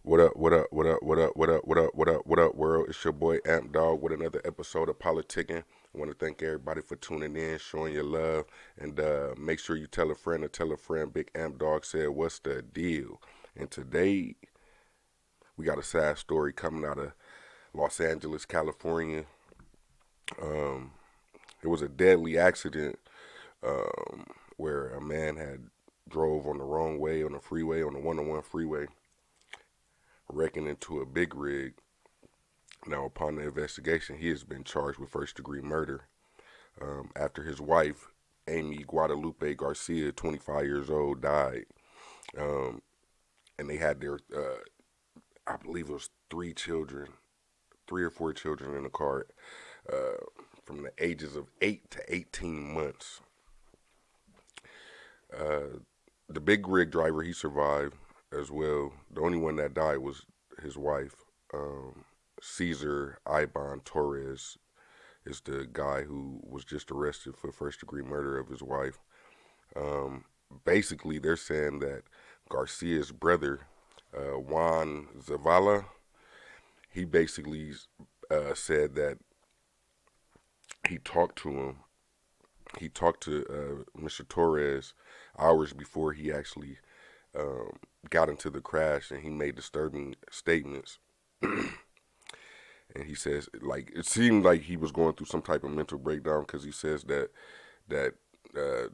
What up, what up, what up, what up, what up, what up, what up, what up, world? It's your boy Amp Dog with another episode of Politicking. I want to thank everybody for tuning in, showing your love, and make sure you tell a friend to tell a friend. Big Amp Dog said, "What's the deal?" And today we got a sad story coming out of Los Angeles, California. Um, it was a deadly accident um, where a man had drove on the wrong way on the freeway, on the 101 freeway, wrecking into a big rig. Now, upon the investigation, he has been charged with first degree murder after his wife, Amy Guadalupe Garcia, 25 years old, died. Um, and they had their, I believe it was three children, three or four children in the car uh, from the ages of 8 to 18 months. Uh, the big rig driver, he survived as well. The only one that died was his wife, Cesar Iban Torres, is the guy who was just arrested for first degree murder of his wife. Um, Basically, they're saying that Garcia's brother, Juan Zavala, he basically said that he talked to him. He talked to Mr. Torres hours before he actually um, got into the crash, and he made disturbing statements. And he says, like, it seemed like he was going through some type of mental breakdown because he says that uh,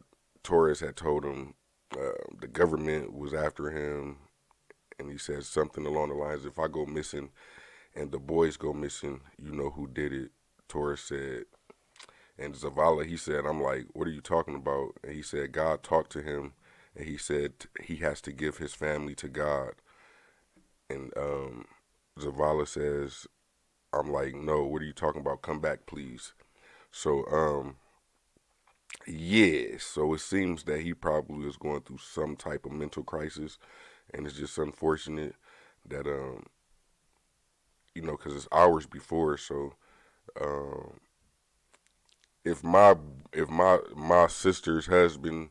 Torres had told him the government was after him, and he says something along the lines, "If I go missing and the boys go missing, you know who did it." Torres said, and Zavala, he said, "I'm like, what are you talking about?" And he said, "God talked to him, and he said he has to give his family to God." And Zavala says, "I'm like, no, what are you talking about? Come back, please." So, yeah, so it seems that he probably was going through some type of mental crisis, and it's just unfortunate that because it's hours before. So, um, if my sister's husband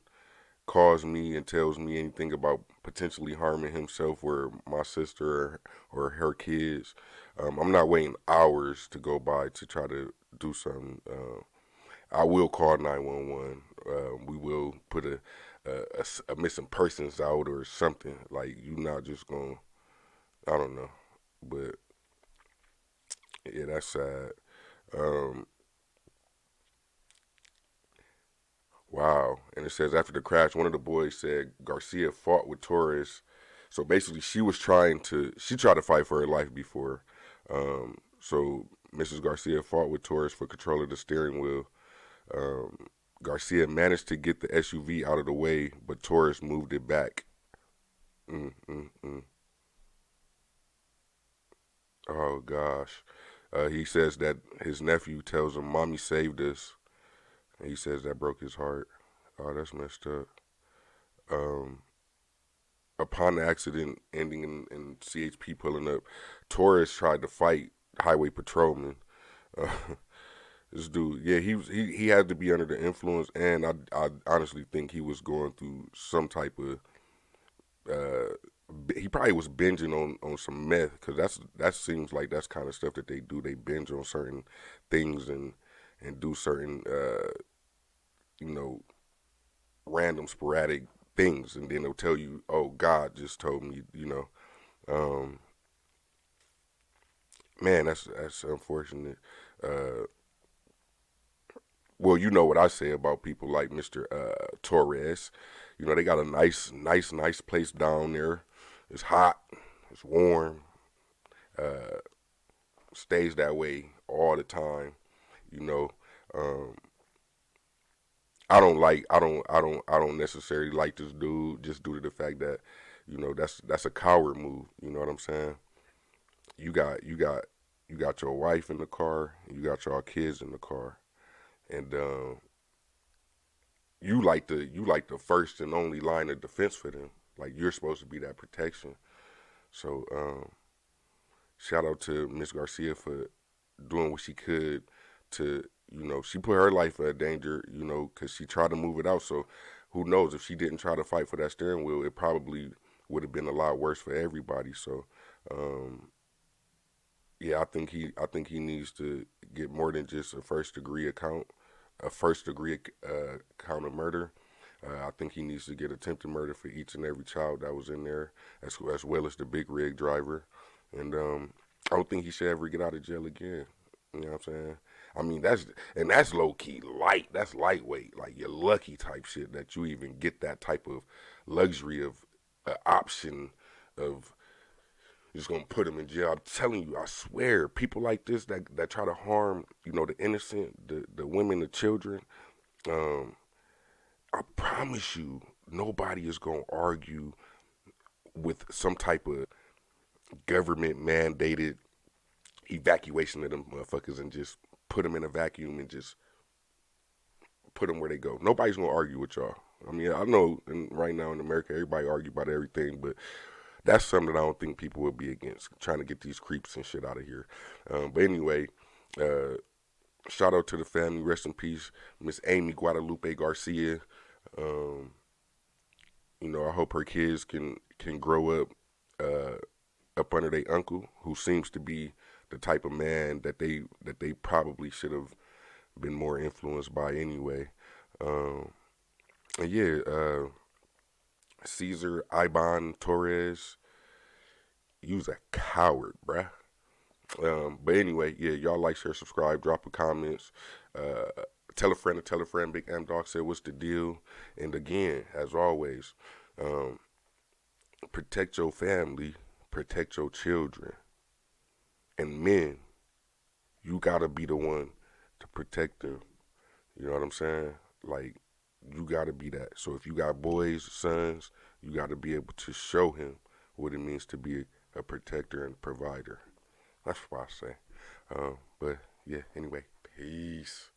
calls me and tells me anything about potentially harming himself or my sister or her kids, I'm not waiting hours to go by to try to do something. I will call 911. We will put a missing persons out or something. Like, you not just going, I don't know. But yeah, that's sad. Um, wow. And it says after the crash, one of the boys said Garcia fought with Torres. So basically, she tried to fight for her life before. So Mrs. Garcia fought with Torres for control of the steering wheel. Um, Garcia managed to get the SUV out of the way, but Torres moved it back. Mm, mm, mm. Oh gosh. He says that his nephew tells him, "Mommy saved us." And he says that broke his heart. Oh, that's messed up. Um, Upon the accident ending in CHP pulling up, Torres tried to fight highway patrolman. Uh, this dude, yeah, he had to be under the influence, and I honestly think he was going through some type of uh, he probably was binging on some meth because that seems like that's kind of stuff that they do. They binge on certain things and do certain you know random sporadic things, and then they'll tell you, "Oh, God just told me," Um, man, that's unfortunate. Uh, well, you know what I say about people like Mr. Torres. They got a nice place down there. It's hot, it's warm, uh, stays that way all the time. You know, um, I don't necessarily like this dude just due to the fact that that's a coward move. You know what I'm saying? You got you got you got your wife in the car, you got your kids in the car, and you like the first and only line of defense for them. Like, you're supposed to be that protection. So shout out to Miss Garcia for doing what she could to, she put her life at danger, because she tried to move it out. So who knows, if she didn't try to fight for that steering wheel, it probably would have been a lot worse for everybody. So, um, yeah, I think he needs to get more than just a first degree count of murder. I think he needs to get attempted murder for each and every child that was in there, as well as the big rig driver. And I don't think he should ever get out of jail again. You know what I'm saying? I mean, that's low key light. That's lightweight. Like you're lucky type shit that you even get that type of luxury of option of just gonna put him in jail. I'm telling you, I swear, people like this that try to harm, the innocent, the women, the children. Um, I promise you, nobody is gonna argue with some type of government mandated evacuation of them motherfuckers and just put them in a vacuum and just put them where they go. Nobody's gonna argue with y'all. I mean, I know right now in America, everybody argue about everything, but that's something that I don't think people would be against, trying to get these creeps and shit out of here. But anyway, uh, shout out to the family. Rest in peace, Miss Amy Guadalupe Garcia. Um, I hope her kids can grow uh, up under their uncle, who seems to be the type of man that they probably should have been more influenced by anyway. Um, and yeah, Cesar Iban Torres, you was a coward, bruh. But anyway, yeah, y'all like, share, subscribe, drop a comments. Tell a friend to tell a friend. Big M Dog said, "What's the deal?" And again, as always, um, protect your family, protect your children, and men, you gotta be the one to protect them. You know what I'm saying? Like, you gotta be that. So if you got boys, sons, you gotta be able to show him what it means to be a protector and provider. That's what I say. But yeah, anyway, peace.